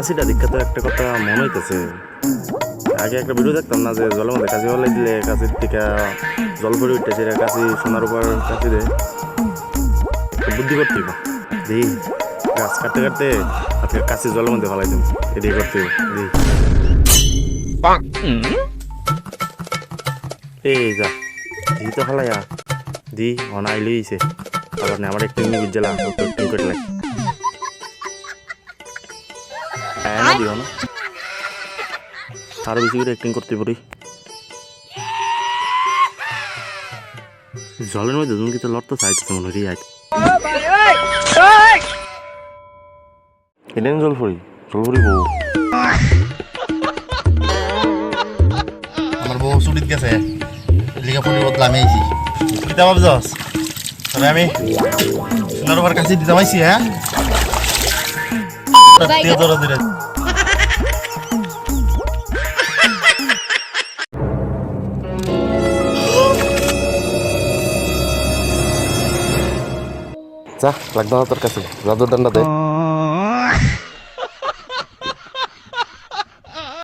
কাশিটা দীক্ষা তো একটা কথা মনে হইতেছে। আগে একটা ভিডিও দেখতাম না যে জলের মধ্যে কাশি ফেলাই দিলে কাশির থেকে জল পড়ে উঠতেছে, এটা কাশি সোনার উপর কাশি দেয়। বুদ্ধি করতে হইব দেখি, গাছ কাটতে কাটতে আজকে কাশি জলের মধ্যে ফেলাই দিব, এটাই করতে হইব দেখি। এই যা দি তো ফেলাইয়া দি অনাই লইছে, আবার না আমার একটু নিয়ে জেলা একটু কেটে দিও না, আরো বেশি করে অ্যাক্টিং করতে পারি। জলের মধ্যে তুমি কিন্তু লড়তে চাইতেছে মনে হয় রিয়াই। এলেন জলফড়ি বউ আমার বউ চুরিত গেছে, লিখা ফোনের বদলা আমি আইছি। দিতে ভাবছস তবে আমি সোনার উপর কাছে দিতে পাইছি। হ্যাঁ যা লাগবে না তোর কাছে, জাদুর ডান্ডা দে।